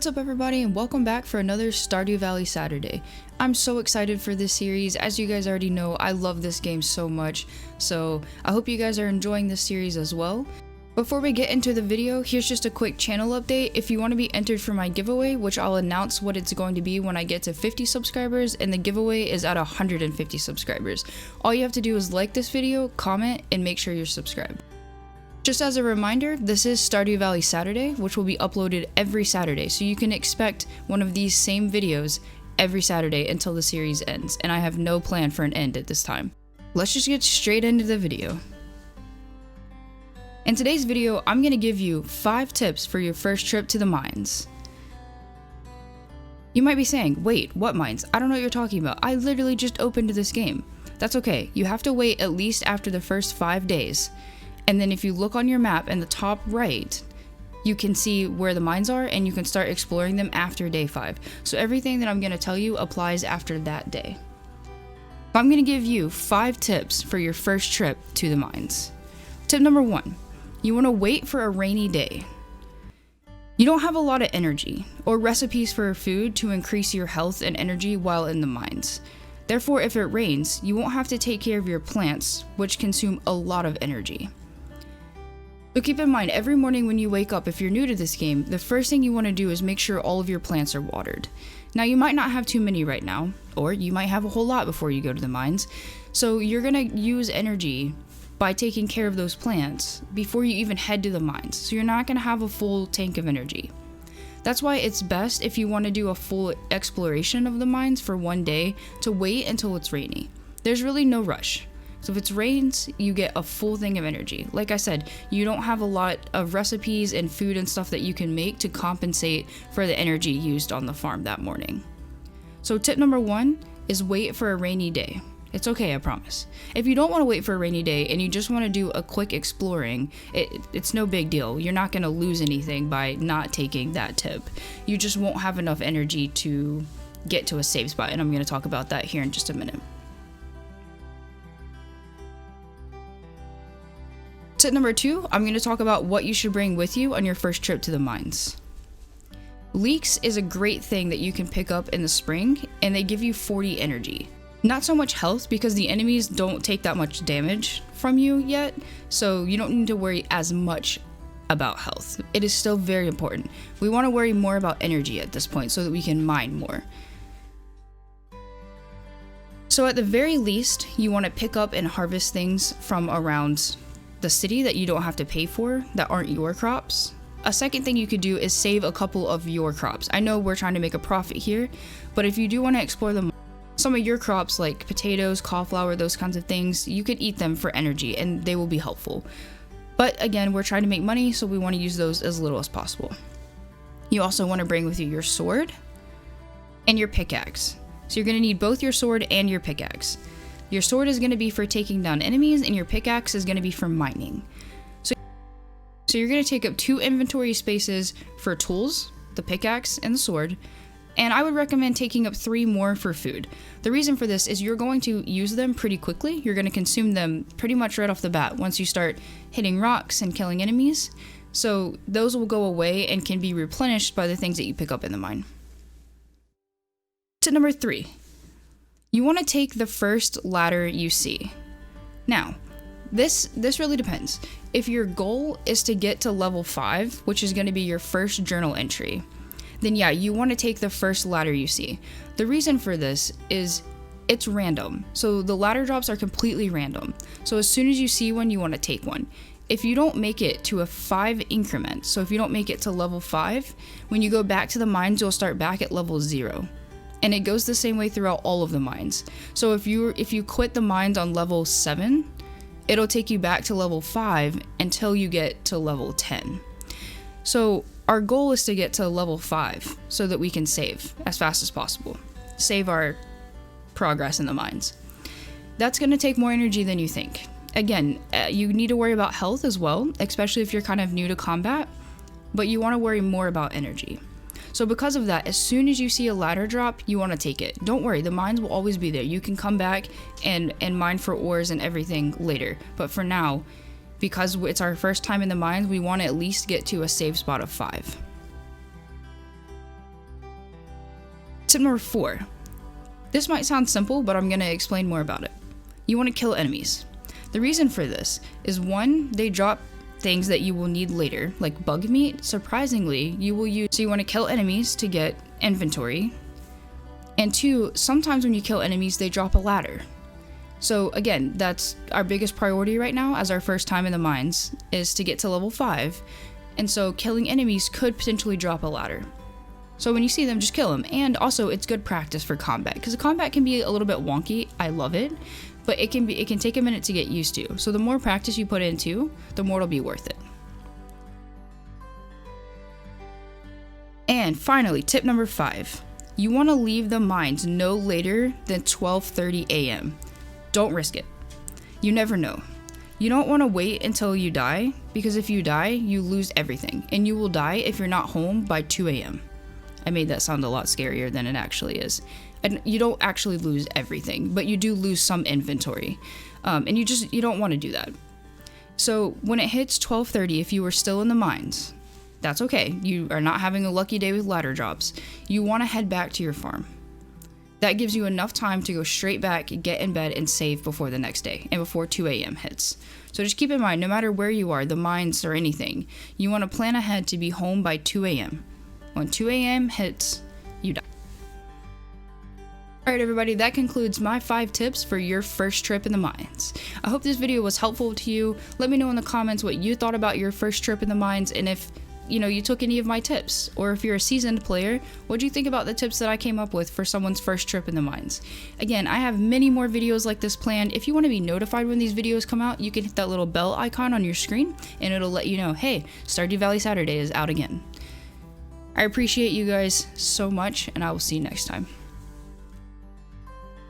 What's up everybody, and welcome back for another Stardew Valley Saturday. I'm so excited for this series. As you guys already know, I love this game so much, so I hope you guys are enjoying this series as well. Before we get into the video, here's just a quick channel update. If you want to be entered for my giveaway, which I'll announce what it's going to be when I get to 50 subscribers, and the giveaway is at 150 subscribers. All you have to do is like this video, comment, and make sure you're subscribed. Just as a reminder, this is Stardew Valley Saturday, which will be uploaded every Saturday, so you can expect one of these same videos every Saturday until the series ends, and I have no plan for an end at this time. Let's just get straight into the video. In today's video, I'm going to give you 5 tips for your first trip to the mines. You might be saying, wait, what mines? I don't know what you're talking about. I literally just opened this game. That's okay, you have to wait at least after the first 5 days. And then if you look on your map in the top right, you can see where the mines are and you can start exploring them after day 5. So everything that I'm going to tell you applies after that day. I'm going to give you 5 tips for your first trip to the mines. Tip number 1, you want to wait for a rainy day. You don't have a lot of energy or recipes for food to increase your health and energy while in the mines. Therefore, if it rains, you won't have to take care of your plants, which consume a lot of energy. So keep in mind, every morning when you wake up, if you're new to this game, the first thing you want to do is make sure all of your plants are watered. Now you might not have too many right now, or you might have a whole lot before you go to the mines, so you're going to use energy by taking care of those plants before you even head to the mines, so you're not going to have a full tank of energy. That's why it's best, if you want to do a full exploration of the mines for one day, to wait until it's rainy. There's really no rush. So if it rains, you get a full thing of energy. Like I said, you don't have a lot of recipes and food and stuff that you can make to compensate for the energy used on the farm that morning. So tip number 1 is wait for a rainy day. It's okay, I promise. If you don't want to wait for a rainy day and you just want to do a quick exploring, it's no big deal. You're not going to lose anything by not taking that tip. You just won't have enough energy to get to a safe spot, and I'm going to talk about that here in just a minute. Tip number 2, I'm going to talk about what you should bring with you on your first trip to the mines. Leeks is a great thing that you can pick up in the spring, and they give you 40 energy. Not so much health, because the enemies don't take that much damage from you yet, so you don't need to worry as much about health. It is still very important. We want to worry more about energy at this point so that we can mine more. So at the very least, you want to pick up and harvest things from around the city that you don't have to pay for, that aren't your crops. A second thing you could do is save a couple of your crops. I know we're trying to make a profit here, but if you do want to explore some of your crops like potatoes, cauliflower, those kinds of things, you could eat them for energy and they will be helpful. But again, we're trying to make money, so we want to use those as little as possible. You also want to bring with you your sword and your pickaxe. So you're going to need both your sword and your pickaxe. Your sword is going to be for taking down enemies, and your pickaxe is going to be for mining. So you're going to take up 2 inventory spaces for tools, the pickaxe and the sword, and I would recommend taking up 3 more for food. The reason for this is you're going to use them pretty quickly. You're going to consume them pretty much right off the bat once you start hitting rocks and killing enemies. So those will go away and can be replenished by the things that you pick up in the mine. Tip number 3. You want to take the first ladder you see. Now, this really depends. If your goal is to get to level 5, which is going to be your first journal entry, then yeah, you want to take the first ladder you see. The reason for this is it's random. So the ladder drops are completely random. So as soon as you see one, you want to take one. If you don't make it to a 5 increment, so if you don't make it to level 5, when you go back to the mines, you'll start back at level 0. And it goes the same way throughout all of the mines. So if you quit the mines on level 7, it'll take you back to level 5 until you get to level 10. So our goal is to get to level 5 so that we can save as fast as possible. Save our progress in the mines. That's going to take more energy than you think. Again, you need to worry about health as well, especially if you're kind of new to combat, but you want to worry more about energy. So because of that, as soon as you see a ladder drop, you want to take it. Don't worry, the mines will always be there. You can come back and mine for ores and everything later. But for now, because it's our first time in the mines, we want to at least get to a save spot of 5. Tip number 4. This might sound simple, but I'm going to explain more about it. You want to kill enemies. The reason for this is 1, they drop things that you will need later, like bug meat. Surprisingly, you will use, so you want to kill enemies to get inventory. And 2, sometimes when you kill enemies, they drop a ladder. So again, that's our biggest priority right now as our first time in the mines, is to get to level 5. And so killing enemies could potentially drop a ladder. So when you see them, just kill them. And also, it's good practice for combat, because the combat can be a little bit wonky. I love it, but it can take a minute to get used to. So the more practice you put into, the more it'll be worth it. And finally, tip number 5. You want to leave the mines no later than 12:30 a.m. Don't risk it. You never know. You don't want to wait until you die, because if you die, you lose everything, and you will die if you're not home by 2 a.m. I made that sound a lot scarier than it actually is. And you don't actually lose everything, but you do lose some inventory. And you don't want to do that. So when it hits 12:30, if you were still in the mines, that's okay. You are not having a lucky day with ladder drops. You want to head back to your farm. That gives you enough time to go straight back, get in bed, and save before the next day, and before 2 a.m. hits. So just keep in mind, no matter where you are, the mines or anything, you want to plan ahead to be home by 2 a.m. When 2 a.m. hits, you die. Alright everybody, that concludes my 5 tips for your first trip in the mines. I hope this video was helpful to you. Let me know in the comments what you thought about your first trip in the mines, and if you took any of my tips, or if you're a seasoned player, what do you think about the tips that I came up with for someone's first trip in the mines? Again, I have many more videos like this planned. If you want to be notified when these videos come out, you can hit that little bell icon on your screen, and it'll let you know, hey, Stardew Valley Saturday is out again. I appreciate you guys so much, and I will see you next time.